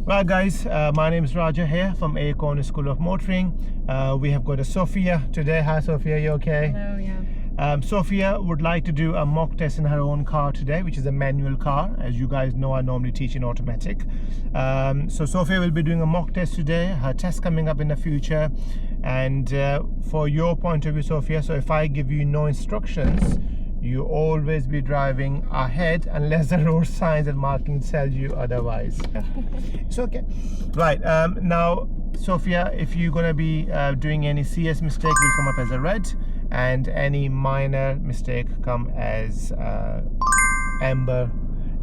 Right guys, my name is Raja here from Acorn School of Motoring. We have got a Sophia today. Hi Sophia, you okay? Hello, yeah. Sophia would like to do a mock test in her own car today, which is a manual car. As you guys know, I normally teach in automatic. So Sophia will be doing a mock test today. Her test coming up in the future. And for your point of view, Sophia, so if I give you no instructions, you always be driving ahead unless the road signs and markings tell you otherwise. It's okay. Right, now Sophia, if you're going to be doing any CS mistake, will come up as a red, and any minor mistake come as amber,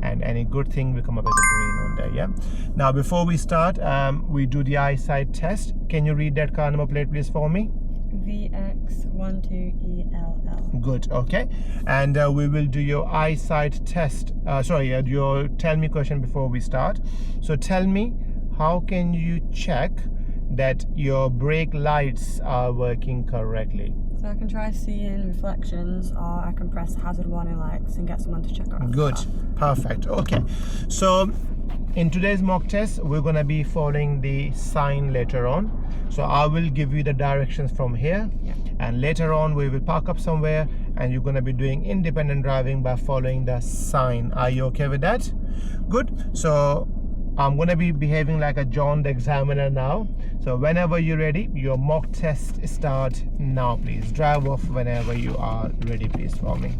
and any good thing will come up as a green on there. Yeah. Now before we start, we do the eyesight test. Can you read that car number plate please for me? VX12ELL. Good. Okay, and we will do your eyesight test. Your tell me question before we start. So tell me, how can you check that your brake lights are working correctly? So I can try seeing reflections, or I can press hazard warning lights and get someone to check around. Good. Perfect. Okay, so in today's mock test, we're going to be following the sign later on. So I will give you the directions from here, and later on we will park up somewhere and you're going to be doing independent driving by following the sign. Are you okay with that? Good. So I'm going to be behaving like a John the Examiner now. So whenever you're ready, your mock test start now. Please drive off whenever you are ready, please, for me.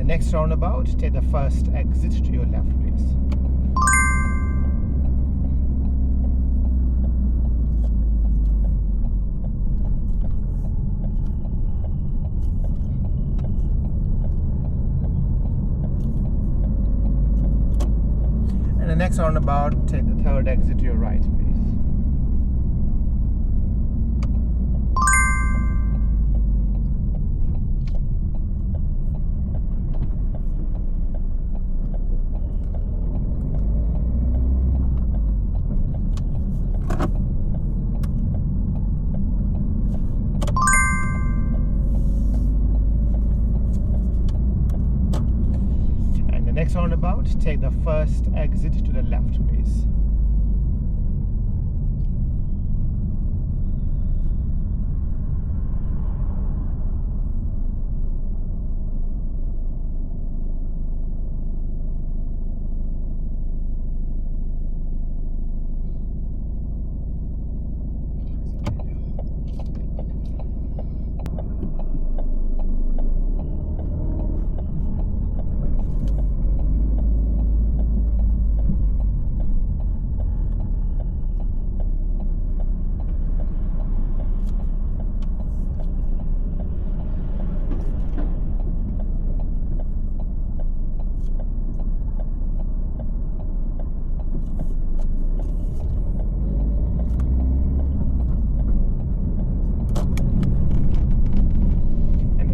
Next roundabout, take the first exit to your left, please. And the next roundabout, take the third exit to your right, please. Next roundabout, take the first exit to the left, please.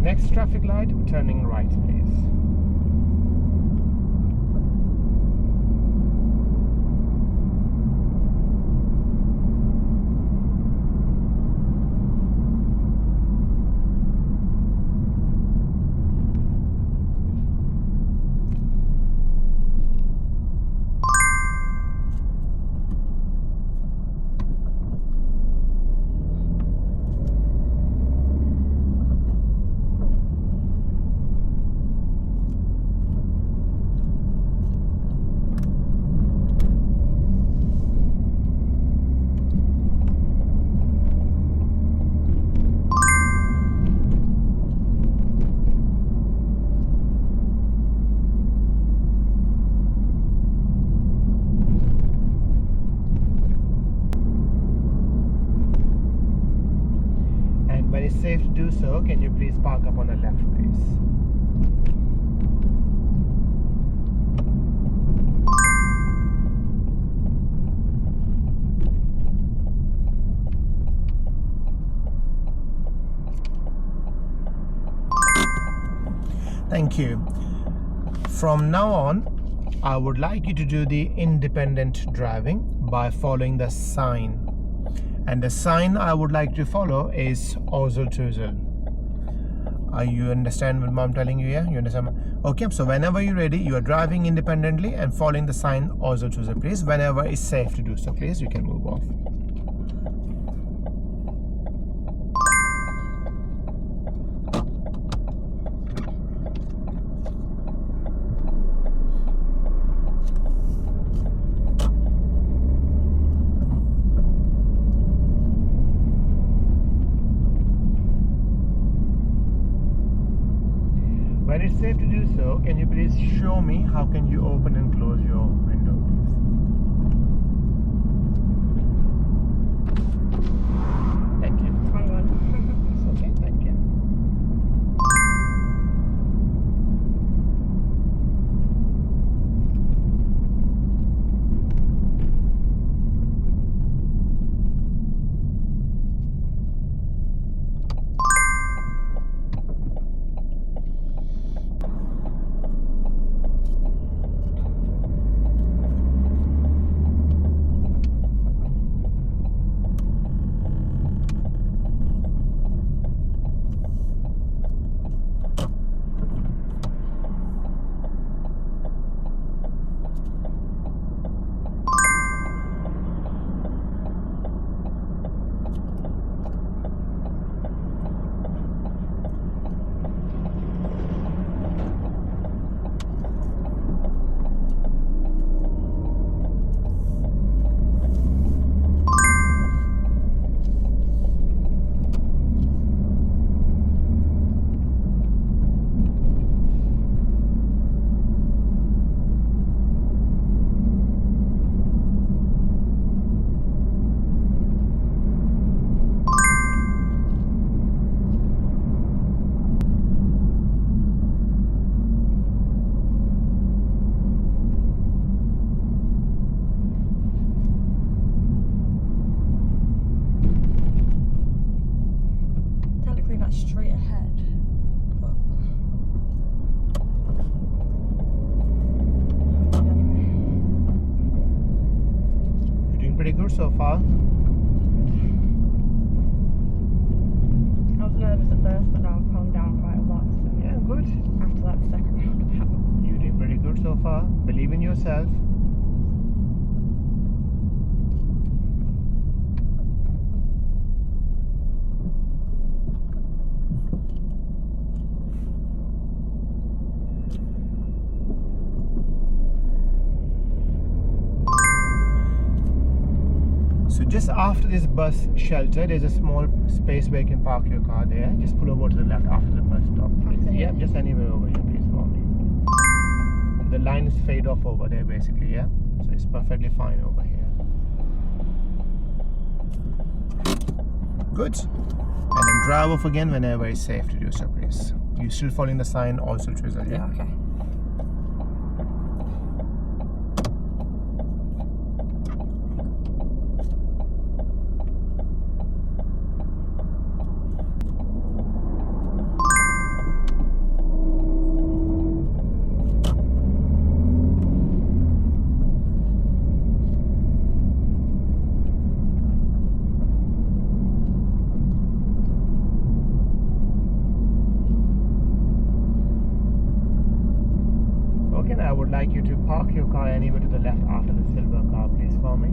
Next traffic light, turning right, please. Safe to do so, can you please park up on the left, please? Thank you. from now on, I would like you to do the independent driving by following the sign. And the sign I would like to follow is Ozil Tuzil. You understand what I'm telling you here? You understand? Okay, so whenever you're ready, you are driving independently and following the sign Ozil Tuzil, please. Whenever it's safe to do so, please, you can move off. When it's safe to do so, can you please show me how can you open and close your window, please? Thank you. Wrong one. It's okay, thank you. Straight ahead. But anyway. You're doing pretty good so far. I was nervous at first, but now I've calmed down quite a lot. So Yeah, good. after like the second roundabout. You're doing pretty good so far. Believe in yourself. So just after this bus shelter, there's a small space where you can park your car there. Just pull over to the left after the bus stop, please. After here? Yeah, just anywhere over here, please, for me. The lines fade off over there, basically, yeah? So it's perfectly fine over here. Good. And then drive off again whenever it's safe to do so, please. You're still following the sign, also Twizzle, yeah? Yeah, okay. I would like you to park your car anywhere to the left after the silver car, please, for me.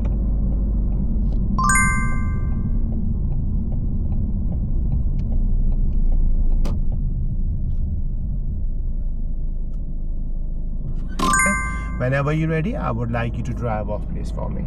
Whenever you're ready, I would like you to drive off, please, for me.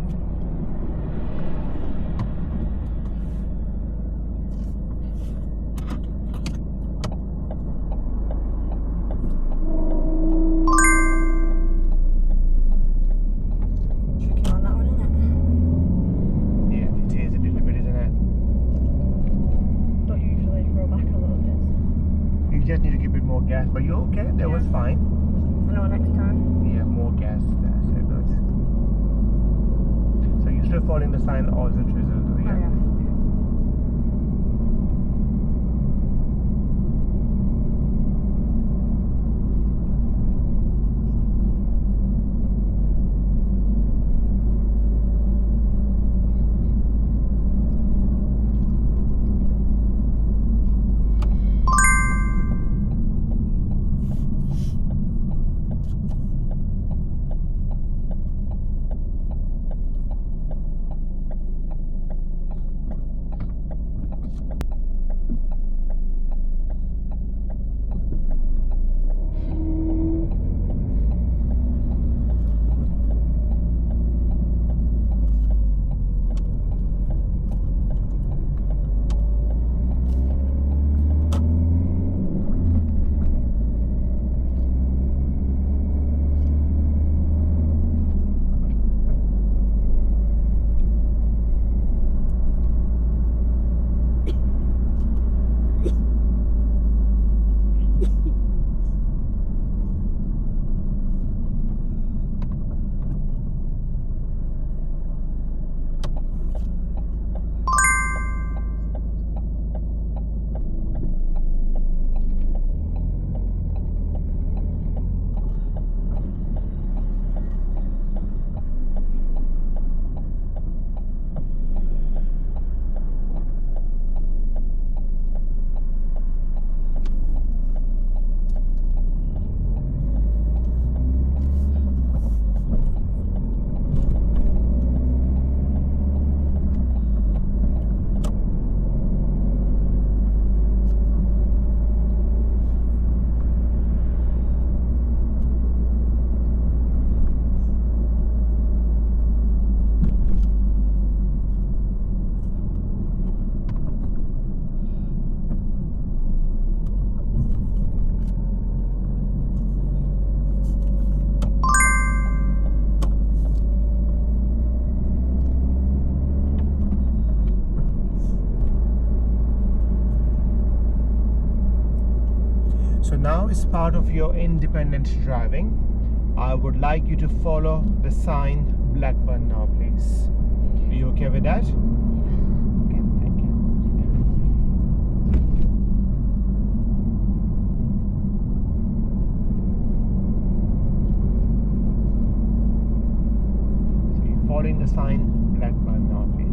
Just need to give it more gas, but you're okay. That was fine. I know next time. Yeah, more gas. That's it. Good. So you're still following the sign all the drizzle, do you? Oh, yeah. now is part of your independent driving. I would like you to follow the sign Blackburn now, please. Are you okay with that? Okay, thank you. So you're following the sign Blackburn now, please.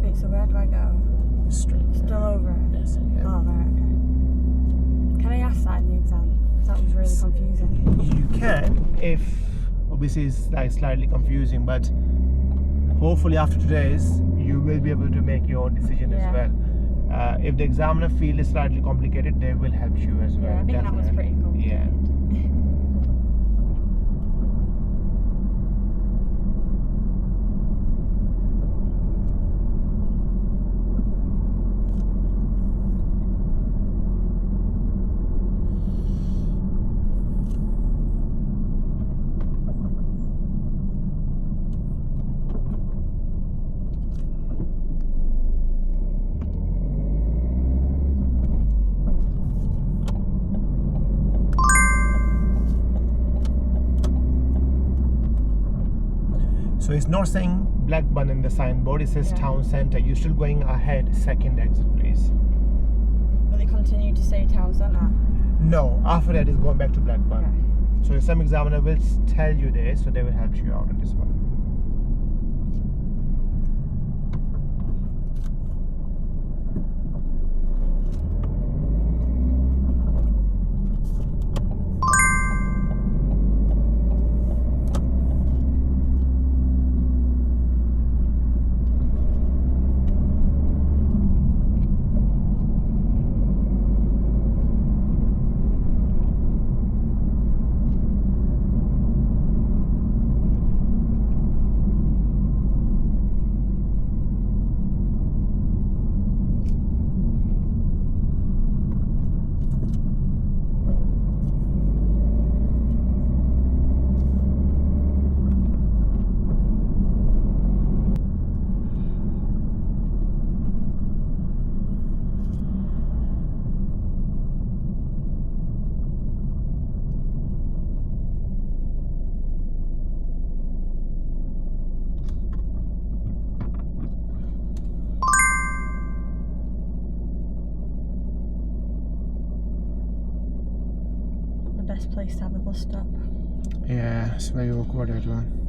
Wait, so where do I go? Straight. Still over it? Yes, yeah. Oh, right, okay. Can I ask that in the exam? Because that was really confusing. You can, if obviously it's like slightly confusing, but hopefully after today's you will be able to make your own decision Yeah. as well. If the examiner feels it's slightly complicated, they will help you as well. Yeah, I think that was pretty complicated. Yeah. So it's not saying Blackburn in the signboard, it says Yeah. town centre. You're still going ahead, second exit, please. Will it continue to say town centre? No, after that is going back to Blackburn. Okay. So some examiner will tell you this, so they will help you out on this one. The best place to have a bus stop. Yeah, it's very awkward that one.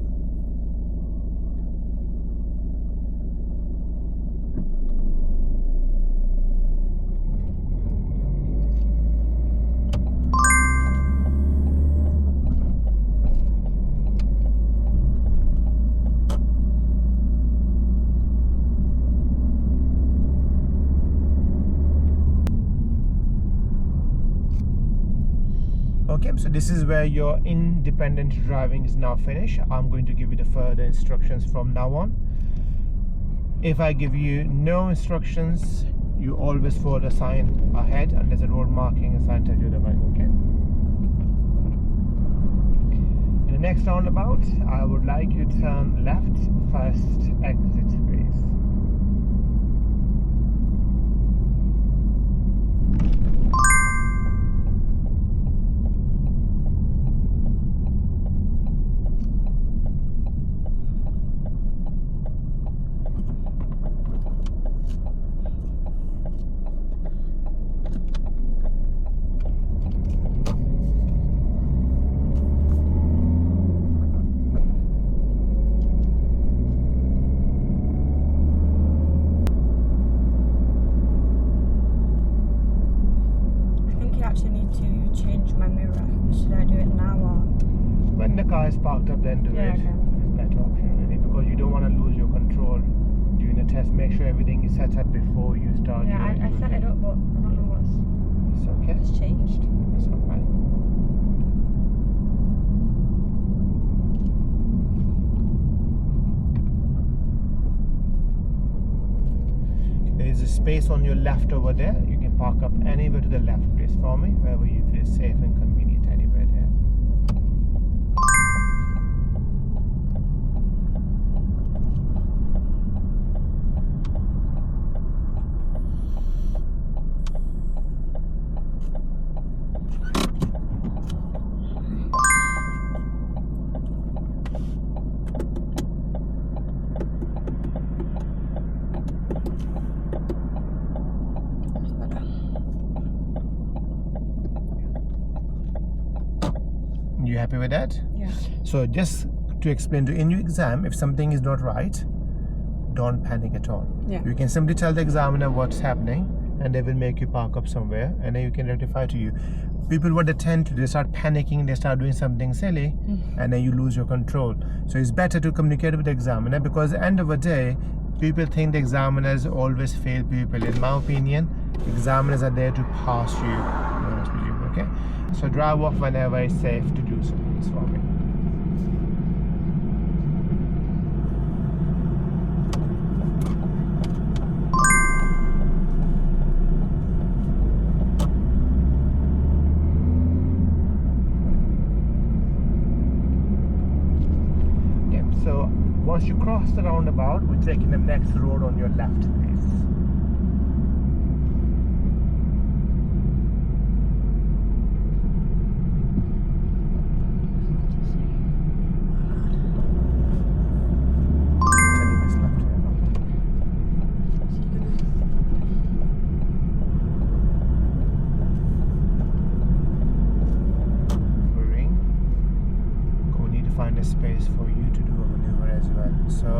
Okay, so this is where your independent driving is now finished. I'm going to give you the further instructions from now on. If I give you no instructions, you always follow the sign ahead, and there's a road marking, a sign tells you the way, okay? In the next roundabout, I would like you to turn left, first exit, please. car is parked up, then do Yeah, it. okay. It's a better option really, because you don't want to lose your control during the test. Make sure everything is set up before you start. Yeah, I set it up, but I don't know It's okay. what's changed. It's alright. There is a space on your left over there. You can park up anywhere to the left, please, for me, wherever you feel safe and convenient, anywhere there. You happy with that? Yeah. So just to explain to you, in your exam, if something is not right, don't panic at all. Yeah. You can simply tell the examiner what's happening, and they will make you park up somewhere, and then you can rectify to you. People, what they tend to do, they start panicking, they start doing something silly, and then you lose your control. So it's better to communicate with the examiner, because at the end of the day, people think the examiners always fail people. In my opinion, examiners are there to pass you, to be honest with you, okay? So drive off whenever it's safe to do so, please, for me. So once you cross the roundabout, we're taking the next road on your left, please. Turning this left here. Maneuvering. We need to find a space for you to do a maneuver as well. So,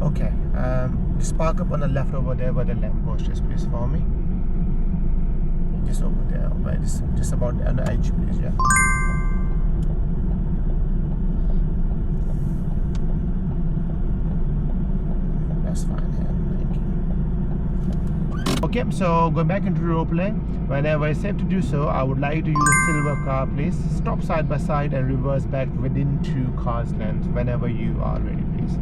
okay, just park up on the left over there where the lamppost is, please, for me. Just over there, right? Just about on the edge, please, yeah. That's fine, yeah, thank you. Okay, so going back into role play, whenever it's safe to do so, I would like you to use a silver car, please. Stop side by side and reverse back within 2 cars length whenever you are ready, please.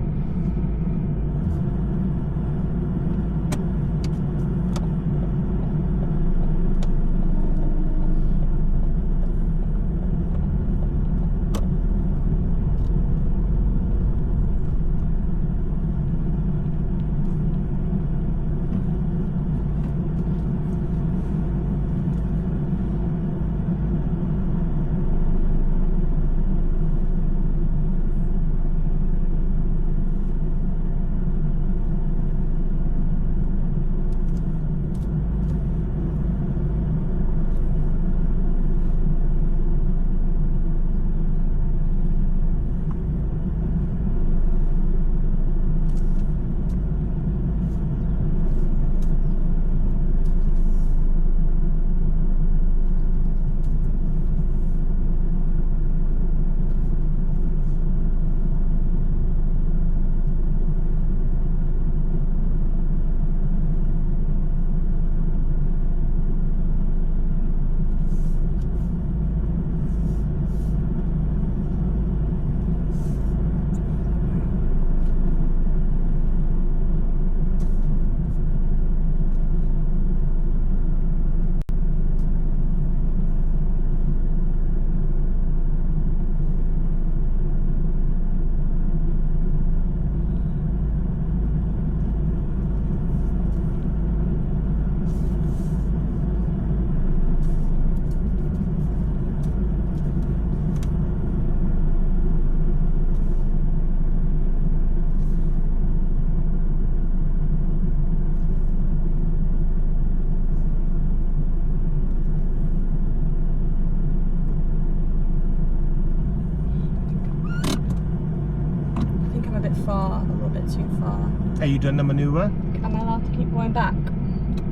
far, a little bit too far. Are you done the maneuver? Am I allowed to keep going back?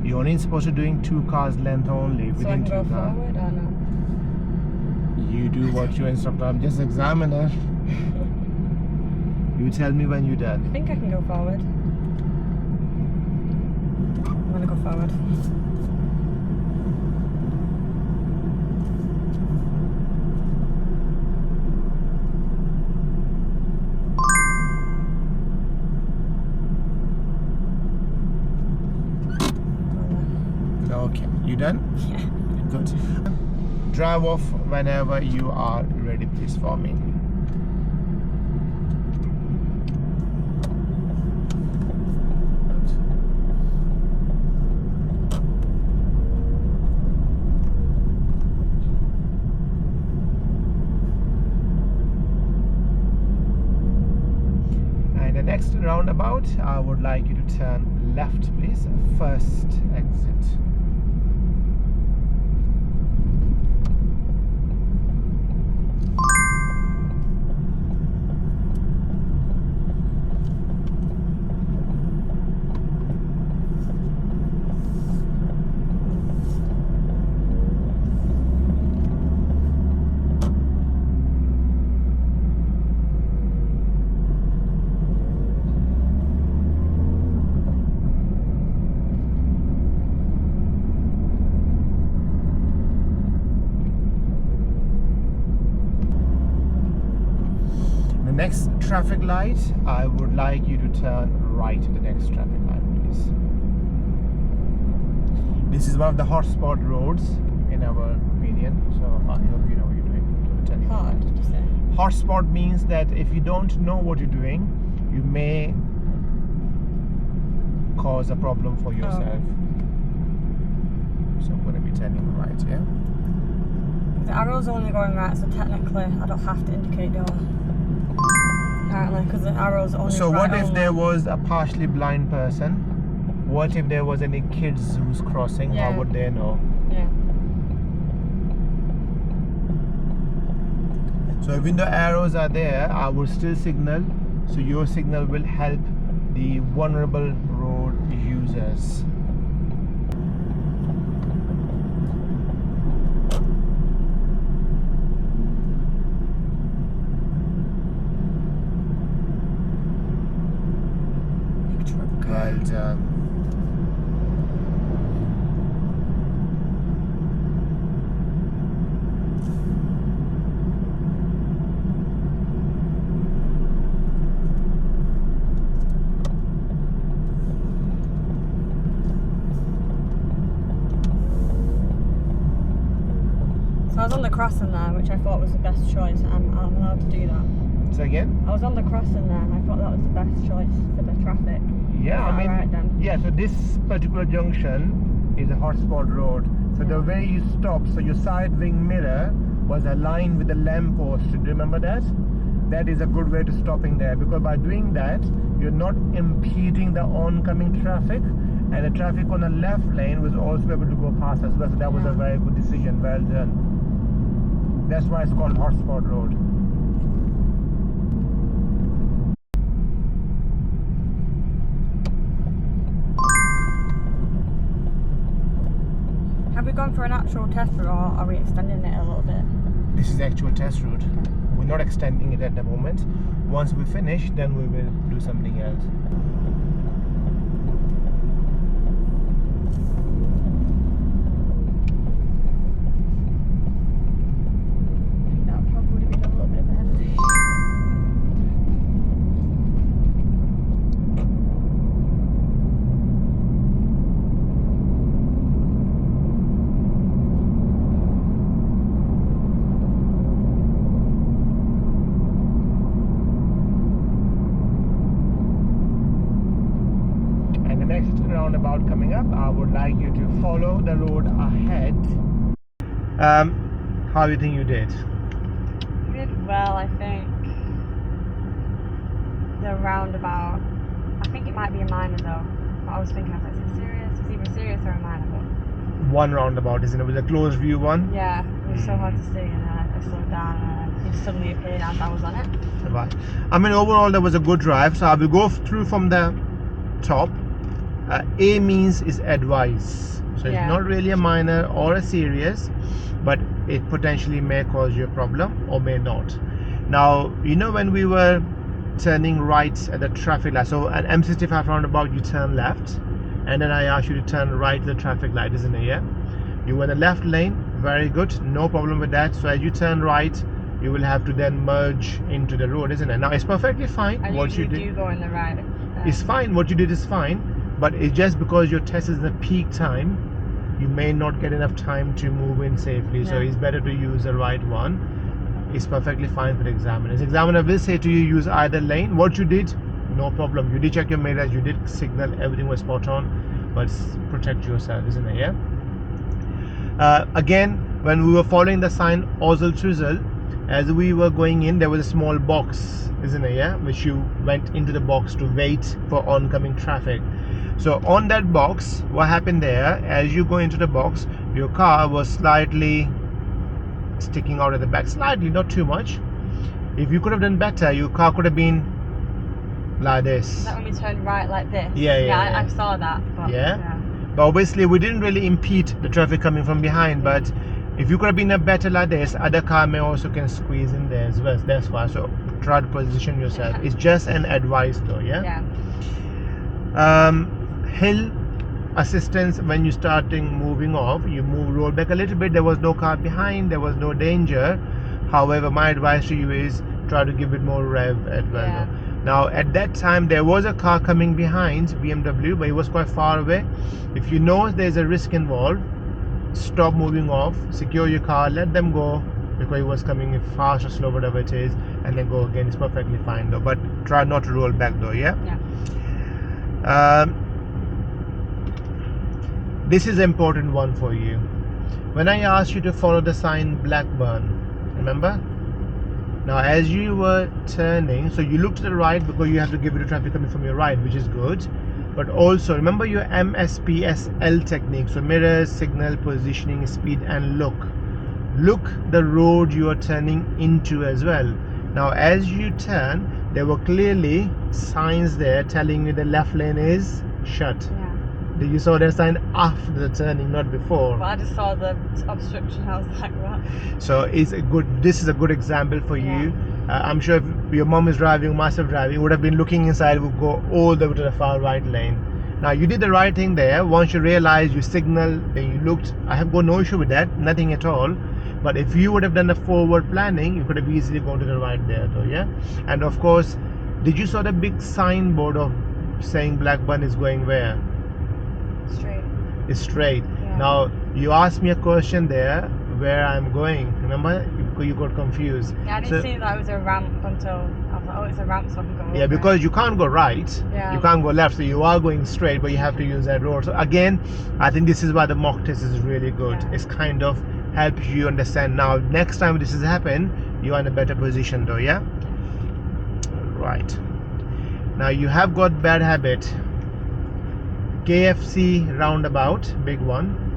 You're only supposed to doing 2 cars length only So I within can 2 go cars. forward or no? You do what your instructor. I'm just examiner. You tell me when you're done. I think I can go forward. I'm gonna go forward. Okay, you done? Yeah. Good. Drive off whenever you are ready, please, for me. And the next roundabout, I would like you to turn left, please. First exit. Next traffic light, I would like you to turn right at the next traffic light, please. This is one of the hotspot roads in our opinion, so I hope you know what you're doing. Hot, did you say? Hotspot means that if you don't know what you're doing, you may cause a problem for yourself. Okay. So I'm going to be turning right, yeah? The arrow's only going right, so technically I don't have to indicate door. Apparently, because the arrow's only So right what if only. there was a partially blind person? What if there was any kids who's crossing? Yeah. How would they know? Yeah. So even though arrows are there, I will still signal. So your signal will help the vulnerable road users. Well done. So I was on the crossing there, which I thought was the best choice. I'm allowed to do that. So again? I was on the crossing there. I thought that was the best choice for the traffic. Yeah, I mean, Alright then. yeah, so this particular junction is a hotspot road. So the way you stop, so your side wing mirror was aligned with the lamp post. Do you remember that? That is a good way to stopping there, because by doing that, you're not impeding the oncoming traffic, and the traffic on the left lane was also able to go past as well. So that was a very good decision. Well done. That's why it's called hotspot road. Have we gone for an actual test route, or are we extending it a little bit? This is the actual test route. We're not extending it at the moment. Once we finish, then we will do something else. I think that probably would have been a little bit better. Roundabout coming up, I would like you to follow the road ahead. How do you think you did? Did well, I think. The roundabout. I think it might be a minor though. But I was thinking, I was like, is it serious? It's either serious or a minor. But One roundabout, isn't it? It was a closed view one. yeah, it was so hard to see, and then I slowed down, and then it suddenly appeared as I was on it. Right. I mean, overall, there was a good drive. So I will go through from the top. A means is advice, so Yeah. it's not really a minor or a serious. but it potentially may cause you a problem or may not. Now, you know, when we were turning right at the traffic light, so at M65 roundabout you turn left, and then I asked you to turn right at the traffic light, isn't it? Yeah, you were in the left lane, very good, no problem with that. So as you turn right, you will have to then merge into the road, isn't it? Now it's perfectly fine. I What you usually did do go in the right. is fine. What you did is fine, but it's just because your test is in the peak time, you may not get enough time to move in safely. So Yeah. it's better to use the right one. It's perfectly fine for the examiners. Examiner will say to you, use either lane. What you did, no problem. You did check your mirrors, you did signal, everything was spot on, but protect yourself, isn't it? Yeah. Again, when we were following the sign Ozel Twizzle, as we were going in, there was a small box, isn't it? Yeah, which you went into the box to wait for oncoming traffic. So on that box, what happened there? As you go into the box, your car was slightly sticking out at the back, slightly, not too much. If you could have done better, your car could have been like this. Is that when we turned right like this? Yeah. I saw that. But, Yeah. But obviously we didn't really impede the traffic coming from behind. But if you could have been a better like this, other car may also can squeeze in there as well. That's why. So try to position yourself. It's just an advice though. Yeah. Hill assistance, when you starting moving off, you roll back a little bit. There was no car behind, there was no danger. However, my advice to you is try to give it more rev as well. Now at that time there was a car coming behind, BMW, but it was quite far away. If you know there's a risk involved, stop moving off, secure your car, let them go, because it was coming fast or slow, whatever it is, and then go again. It's perfectly fine though, but try not to roll back though. This is an important one for you. When I asked you to follow the sign Blackburn, remember? Now as you were turning, so you look to the right because you have to give it to traffic coming from your right, which is good. But also remember your MSPSL technique, so mirrors, signal, positioning, speed, and look. Look the road you are turning into as well. Now as you turn, there were clearly signs there telling you the left lane is shut. You saw that sign after the turning, not before. Well, I just saw the obstruction. I was like, what? So this is a good example for you. I'm sure if your mom is driving, myself driving, would have been looking inside, would go all the way to the far right lane. Now you did the right thing there. Once you realized, you signaled, and you looked. I have got no issue with that, nothing at all. But if you would have done the forward planning, you could have easily gone to the right there though. Yeah. And of course, did you saw the big signboard of saying Blackburn is going where? Straight. It's straight. Now you asked me a question there where I'm going. Remember, you got confused. Yeah, I didn't see that it was a ramp until I was like, oh, it's a ramp, so I can go over. Yeah, because you can't go right. You can't go left, so you are going straight, but you have to use that road. So again, I think this is why the mock test is really good. It's kind of helps you understand. Now next time this has happened, you are in a better position though. Yeah. Right. Now you have got bad habit. KFC roundabout, big one.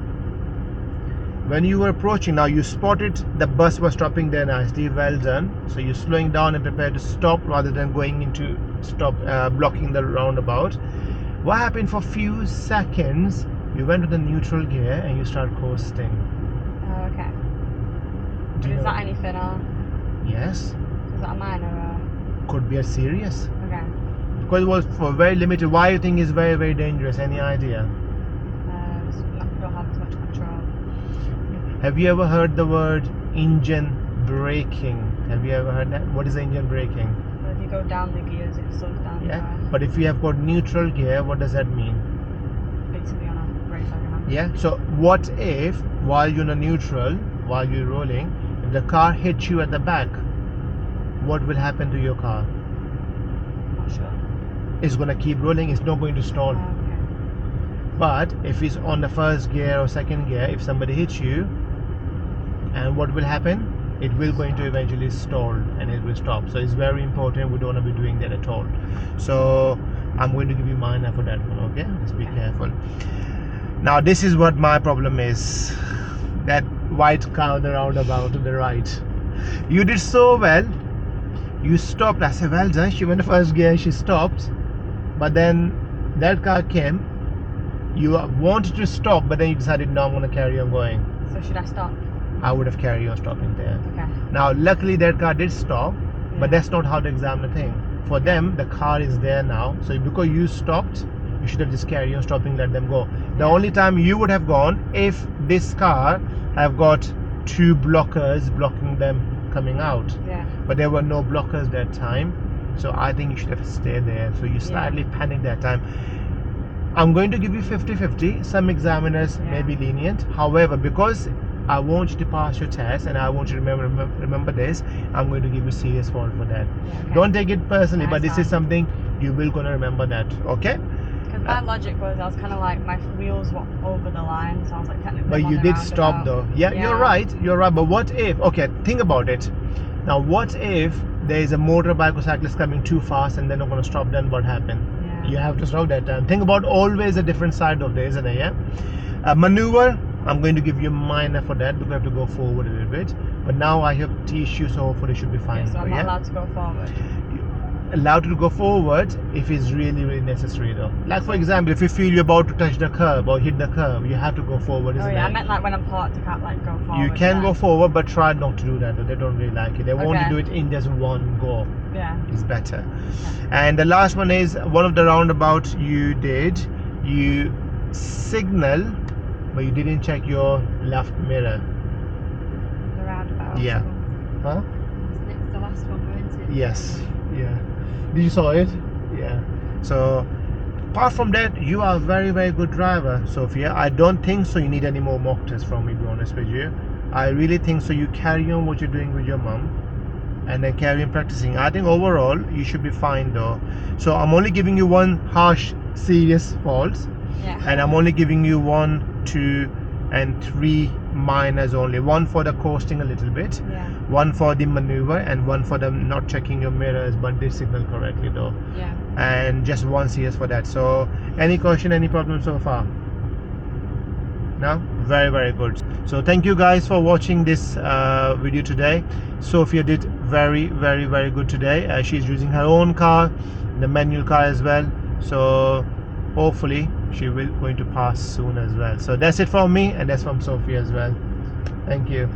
When you were approaching, now you spotted the bus was stopping there nicely, well done. So you're slowing down and prepared to stop rather than going into stop, blocking the roundabout. What happened for a few seconds, you went to the neutral gear and you start coasting. Oh, okay. Is that anything or? Yes. Is that a minor or? Could be a serious. Okay. Because it was for very limited. Why you think is very, very dangerous? Any idea? Don't have as much control. Have you ever heard the word engine braking? Have you ever heard that? What is engine braking? Well, if you go down the gears, it slows down. But if you have got neutral gear, what does that mean? Basically on a brake on your hand. Yeah. So what if while you're in neutral, while you're rolling, if the car hits you at the back, what will happen to your car? Not sure. It's gonna keep rolling. It's not going to stall. Okay. But if it's on the first gear or second gear, if somebody hits you, and what will happen? It will going to eventually stall and it will stop. So it's very important. We don't want to be doing that at all. So I'm going to give you mine for that one. Okay, just be careful. Now this is what my problem is. That white car on the roundabout to the right. You did so well. You stopped. I said, well done. She went to first gear. She stopped. But then that car came. You wanted to stop, but then you decided, no, I'm going to carry on going. So should I stop? I would have carried on stopping there. Okay. Now luckily that car did stop, Yeah. but that's not how the examiner think. For them the car is there now, so because you stopped, you should have just carried on stopping, let them go. The Yeah. only time you would have gone if this car have got 2 blockers blocking them coming out, Yeah. but there were no blockers that time, so I think you should have stayed there. So you slightly panicked that time. I'm going to give you 50-50. Some examiners may be lenient, however, because I want you to pass your test and I want you to remember this, I'm going to give you serious fault for that. Yeah, okay. Don't take it personally, but this fine. is something you will gonna remember that, okay? Because my logic was, I was kind of like, my wheels were over the line, so I was like, technically But I'm on you the did stop roundabout. though. Yeah, you're right, but what if, okay, think about it now, what if there is a motorbike or cyclist coming too fast and they're not going to stop, then what happened? Yeah. You have to stop that time. Think about always a different side of there, isn't it? Yeah. Maneuver, I'm going to give you a minor for that because I have to go forward a little bit, but now I have teach you, so hopefully it should be fine. Yeah, so I'm not allowed to go forward. Allowed to go forward if it's really necessary though. Like for example, if you feel you're about to touch the curb or hit the curb, you have to go forward, isn't Oh yeah, it? I meant like when I'm parked, I can't like go forward. You can go forward, but try not to do that though. They don't really like it. They want to do it in just one go. Yeah. It's better. Yeah. And the last one is one of the roundabout you did. You signal, but you didn't check your left mirror. The roundabout. Yeah. Huh? It's next to the last one, weren't it? Yes. Yeah. Did you saw it? Yeah. So apart from that, you are a very good driver, Sophia. I don't think so you need any more mock tests from me, to be honest with you. I really think so you carry on what you're doing with your mum and then carry on practicing. I think overall you should be fine though. So I'm only giving you one harsh serious fault, and I'm only giving you 1, 2 and 3 minors only. One for the coasting a little bit, one for the maneuver, and one for them not checking your mirrors but did signal correctly though. Yeah. And just 1 CS for that. So any question, any problem so far? No? Very good. So thank you guys for watching this video today. Sophia did very good today. She's using her own car, the manual car as well, so hopefully she will going to pass soon as well. So that's it from me, and that's from Sophia as well. Thank you.